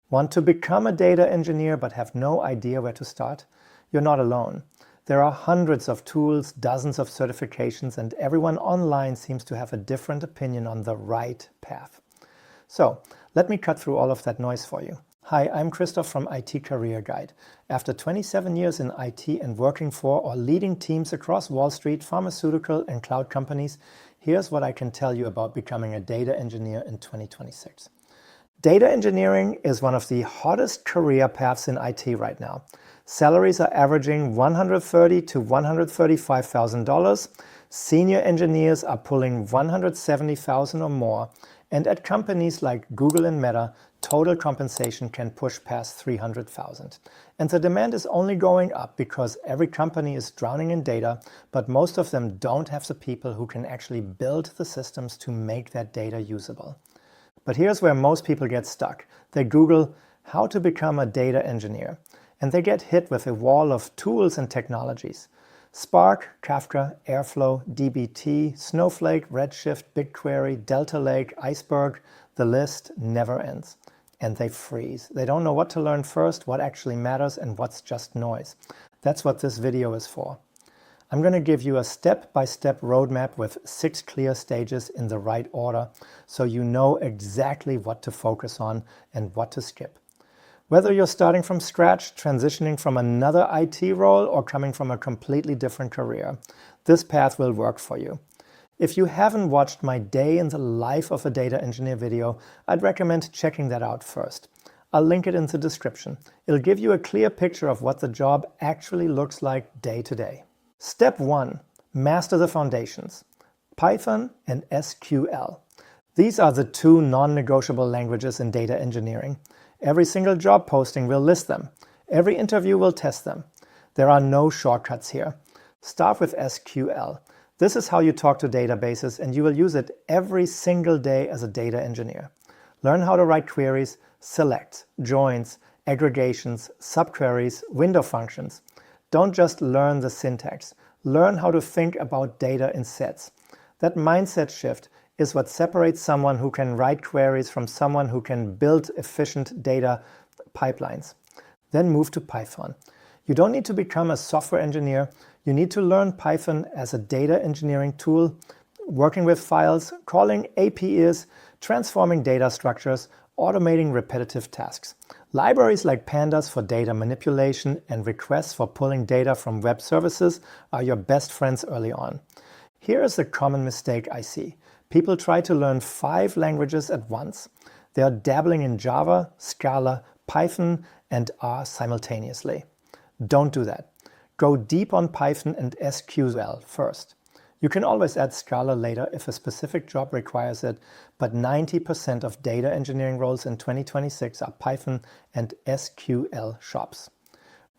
Want to become a data engineer but have no idea where to start? You're not alone. There are hundreds of tools, dozens of certifications, and everyone online seems to have a different opinion on the right path. So, let me cut through all of that noise for you. Hi, I'm Christoph from IT Career Guide. After 27 years in IT and working for or leading teams across Wall Street, pharmaceutical and cloud companies, here's what I can tell you about becoming a data engineer in 2026. Data engineering is one of the hottest career paths in IT right now. Salaries are averaging $130,000 to $135,000. Senior engineers are pulling $170,000 or more. And at companies like Google and Meta, total compensation can push past $300,000. And the demand is only going up because every company is drowning in data, but most of them don't have the people who can actually build the systems to make that data usable. But here's where most people get stuck. They Google how to become a data engineer, and they get hit with a wall of tools and technologies. Spark, Kafka, Airflow, dbt, Snowflake, Redshift, BigQuery, Delta Lake, Iceberg, the list never ends. And they freeze. They don't know what to learn first, what actually matters, and what's just noise. That's what this video is for. I'm going to give you a step-by-step roadmap with 6 clear stages in the right order, so you know exactly what to focus on and what to skip. Whether you're starting from scratch, transitioning from another IT role, or coming from a completely different career, this path will work for you. If you haven't watched my Day in the Life of a Data Engineer video, I'd recommend checking that out first. I'll link it in the description. It'll give you a clear picture of what the job actually looks like day to day. Step 1. Master the foundations. Python and SQL. These are the 2 non-negotiable languages in data engineering. Every single job posting will list them. Every interview will test them. There are no shortcuts here. Start with SQL. This is how you talk to databases, and you will use it every single day as a data engineer. Learn how to write queries, select, joins, aggregations, subqueries, window functions. Don't just learn the syntax. Learn how to think about data in sets. That mindset shift is what separates someone who can write queries from someone who can build efficient data pipelines. Then move to Python. You don't need to become a software engineer. You need to learn Python as a data engineering tool, working with files, calling APIs, transforming data structures, automating repetitive tasks. Libraries like pandas for data manipulation and requests for pulling data from web services are your best friends early on. Here is a common mistake I see. People try to learn 5 languages at once. They are dabbling in Java, Scala, Python, and R simultaneously. Don't do that. Go deep on Python and SQL first. You can always add Scala later if a specific job requires it, but 90% of data engineering roles in 2026 are Python and SQL shops.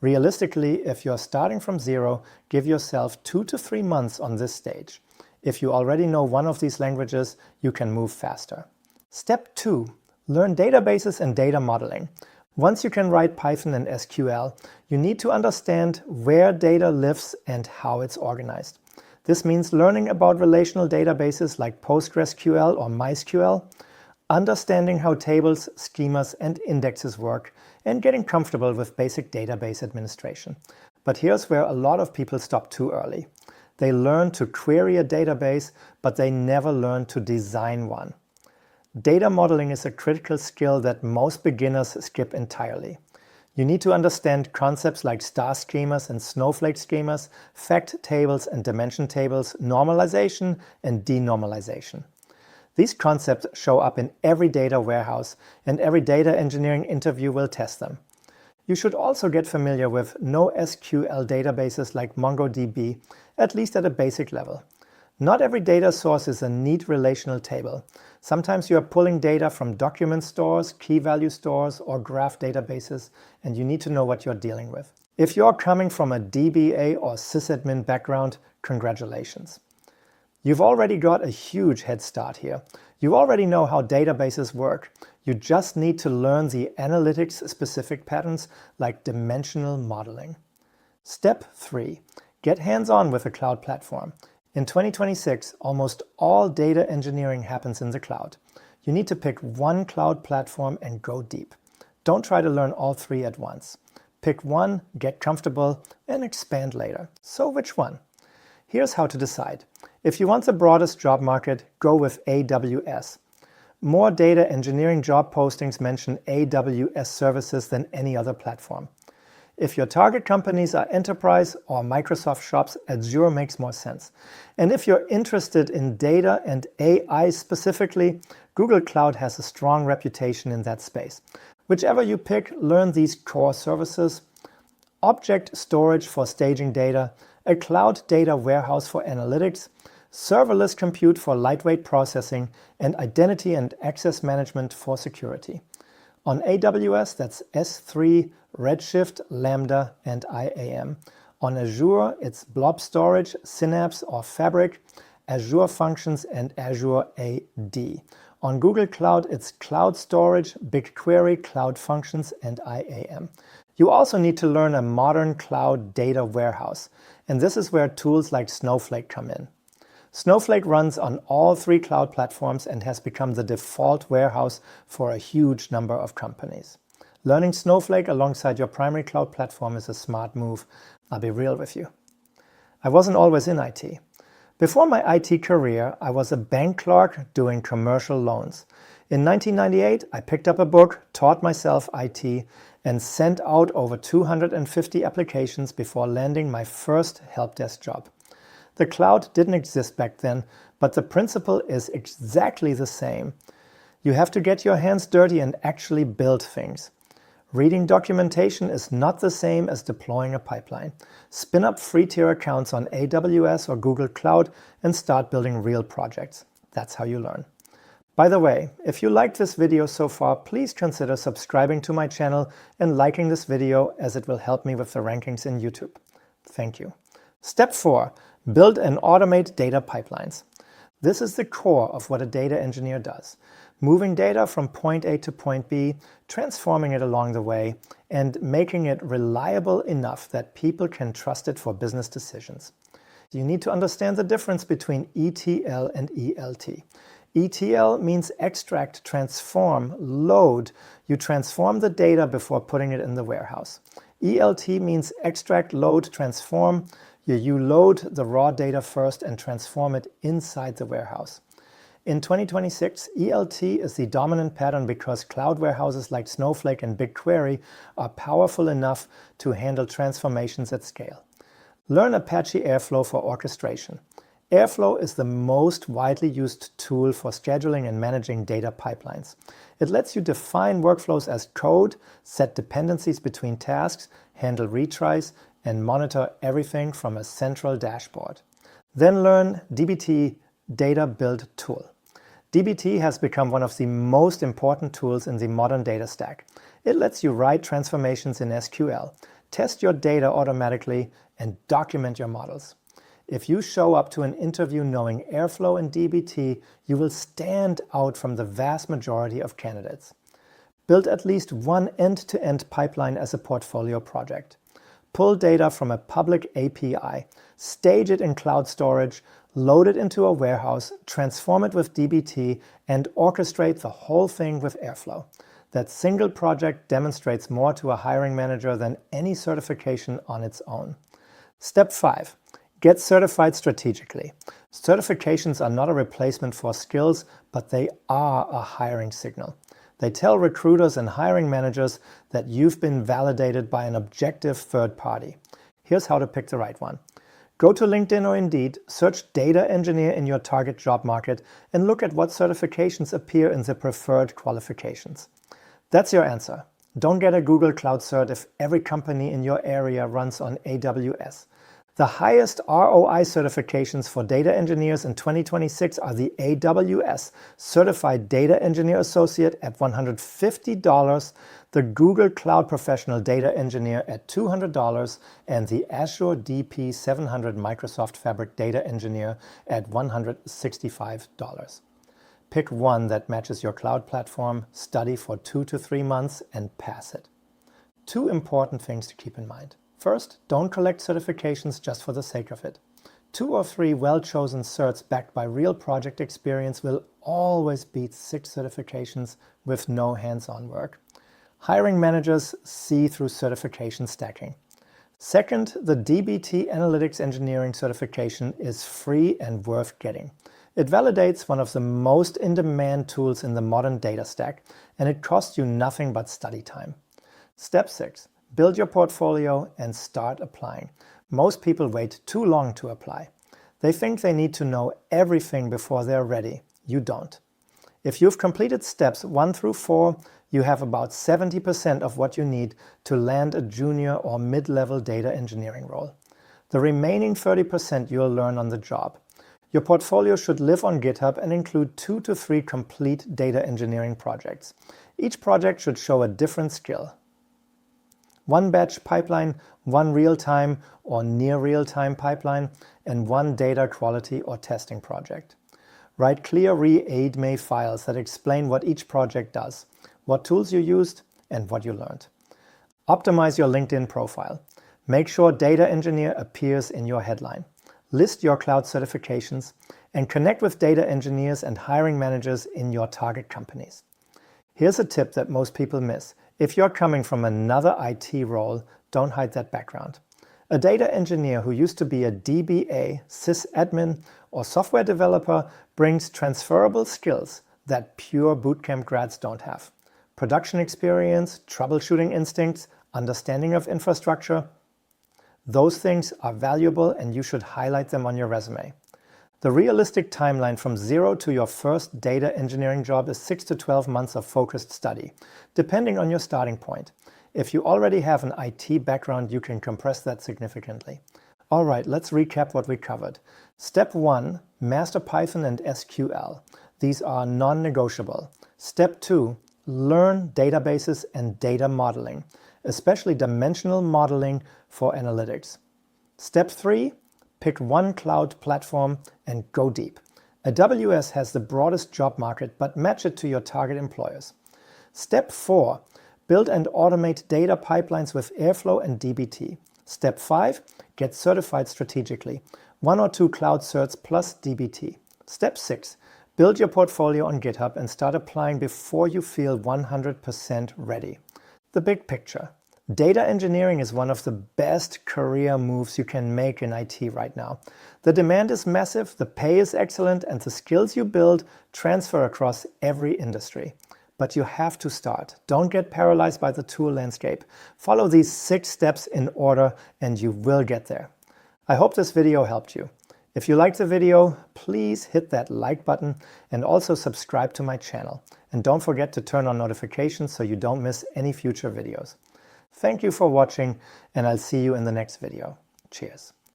Realistically, if you're starting from zero, give yourself 2 to 3 months on this stage. If you already know one of these languages, you can move faster. Step 2. Learn databases and data modeling. Once you can write Python and SQL, you need to understand where data lives and how it's organized. This means learning about relational databases like PostgreSQL or MySQL, understanding how tables, schemas, and indexes work, and getting comfortable with basic database administration. But here's where a lot of people stop too early. They learn to query a database, but they never learn to design one. Data modeling is a critical skill that most beginners skip entirely. You need to understand concepts like star schemas and snowflake schemas, fact tables and dimension tables, normalization and denormalization. These concepts show up in every data warehouse, and every data engineering interview will test them. You should also get familiar with NoSQL databases like MongoDB, at least at a basic level. Not every data source is a neat relational table. Sometimes you are pulling data from document stores, key value stores, or graph databases, and you need to know what you're dealing with. If you're coming from a DBA or sysadmin background, congratulations. You've already got a huge head start here. You already know how databases work. You just need to learn the analytics-specific patterns like dimensional modeling. Step 3. Get hands-on with a cloud platform. In 2026, almost all data engineering happens in the cloud. You need to pick one cloud platform and go deep. Don't try to learn all three at once. Pick one, get comfortable, and expand later. So which one? Here's how to decide. If you want the broadest job market, go with AWS. More data engineering job postings mention AWS services than any other platform. If your target companies are enterprise or Microsoft shops, Azure makes more sense. And if you're interested in data and AI specifically, Google Cloud has a strong reputation in that space. Whichever you pick, learn these core services: object storage for staging data, a cloud data warehouse for analytics, serverless compute for lightweight processing, and identity and access management for security. On AWS, that's S3, Redshift, Lambda, and IAM. On Azure, it's Blob Storage, Synapse or Fabric, Azure Functions, and Azure AD. On Google Cloud, it's Cloud Storage, BigQuery, Cloud Functions, and IAM. You also need to learn a modern cloud data warehouse, and this is where tools like Snowflake come in. Snowflake runs on all three cloud platforms and has become the default warehouse for a huge number of companies. Learning Snowflake alongside your primary cloud platform is a smart move. I'll be real with you. I wasn't always in IT. Before my IT career, I was a bank clerk doing commercial loans. In 1998, I picked up a book, taught myself IT, and sent out over 250 applications before landing my first help desk job. The cloud didn't exist back then, but the principle is exactly the same. You have to get your hands dirty and actually build things. Reading documentation is not the same as deploying a pipeline. Spin up free tier accounts on AWS or Google Cloud and start building real projects. That's how you learn. By the way, if you liked this video so far, please consider subscribing to my channel and liking this video, as it will help me with the rankings in YouTube. Thank you. Step 4. Build and automate data pipelines. This is the core of what a data engineer does. Moving data from point A to point B, transforming it along the way, and making it reliable enough that people can trust it for business decisions. You need to understand the difference between ETL and ELT. ETL means extract, transform, load. You transform the data before putting it in the warehouse. ELT means extract, load, transform. You load the raw data first and transform it inside the warehouse. In 2026, ELT is the dominant pattern because cloud warehouses like Snowflake and BigQuery are powerful enough to handle transformations at scale. Learn Apache Airflow for orchestration. Airflow is the most widely used tool for scheduling and managing data pipelines. It lets you define workflows as code, set dependencies between tasks, handle retries, and monitor everything from a central dashboard. Then learn dbt Data Build Tool. dbt has become one of the most important tools in the modern data stack. It lets you write transformations in SQL, test your data automatically, and document your models. If you show up to an interview knowing Airflow and dbt, you will stand out from the vast majority of candidates. Build at least one end-to-end pipeline as a portfolio project. Pull data from a public API, stage it in cloud storage, load it into a warehouse, transform it with dbt, and orchestrate the whole thing with Airflow. That single project demonstrates more to a hiring manager than any certification on its own. Step 5. Get certified strategically. Certifications are not a replacement for skills, but they are a hiring signal. They tell recruiters and hiring managers that you've been validated by an objective third party. Here's how to pick the right one. Go to LinkedIn or Indeed, search data engineer in your target job market, and look at what certifications appear in the preferred qualifications. That's your answer. Don't get a Google Cloud cert if every company in your area runs on AWS. The highest ROI certifications for data engineers in 2026 are the AWS Certified Data Engineer Associate at $150, the Google Cloud Professional Data Engineer at $200, and the Azure DP 700 Microsoft Fabric Data Engineer at $165. Pick one that matches your cloud platform, study for 2 to 3 months, and pass it. 2 important things to keep in mind. First, don't collect certifications just for the sake of it. 2 or 3 well-chosen certs backed by real project experience will always beat 6 certifications with no hands-on work. Hiring managers see through certification stacking. Second, the DBT Analytics Engineering certification is free and worth getting. It validates one of the most in-demand tools in the modern data stack, and it costs you nothing but study time. Step 6. Build your portfolio and start applying. Most people wait too long to apply. They think they need to know everything before they're ready. You don't. If you've completed steps 1 through 4, you have about 70% of what you need to land a junior or mid-level data engineering role. The remaining 30% you'll learn on the job. Your portfolio should live on GitHub and include 2 to 3 complete data engineering projects. Each project should show a different skill. 1 batch pipeline, 1 real-time or near real-time pipeline, and 1 data quality or testing project. Write clear README files that explain what each project does, what tools you used, and what you learned. Optimize your LinkedIn profile. Make sure data engineer appears in your headline. List your cloud certifications and connect with data engineers and hiring managers in your target companies. Here's a tip that most people miss. If you're coming from another IT role, don't hide that background. A data engineer who used to be a DBA, sysadmin, or software developer brings transferable skills that pure bootcamp grads don't have. Production experience, troubleshooting instincts, understanding of infrastructure. Those things are valuable and you should highlight them on your resume. The realistic timeline from 0 to your first data engineering job is 6 to 12 months of focused study, depending on your starting point. If you already have an IT background, you can compress that significantly. All right, let's recap what we covered. Step 1, master Python and SQL. These are non-negotiable. Step 2, learn databases and data modeling, especially dimensional modeling for analytics. Step 3, pick 1 cloud platform and go deep. AWS has the broadest job market, but match it to your target employers. Step 4, build and automate data pipelines with Airflow and DBT. Step 5, get certified strategically. 1 or 2 cloud certs plus DBT. Step 6, build your portfolio on GitHub and start applying before you feel 100% ready. The big picture. Data engineering is one of the best career moves you can make in IT right now. The demand is massive, the pay is excellent, and the skills you build transfer across every industry. But you have to start. Don't get paralyzed by the tool landscape. Follow these 6 steps in order and you will get there. I hope this video helped you. If you liked the video, please hit that like button and also subscribe to my channel. And don't forget to turn on notifications so you don't miss any future videos. Thank you for watching, and I'll see you in the next video. Cheers.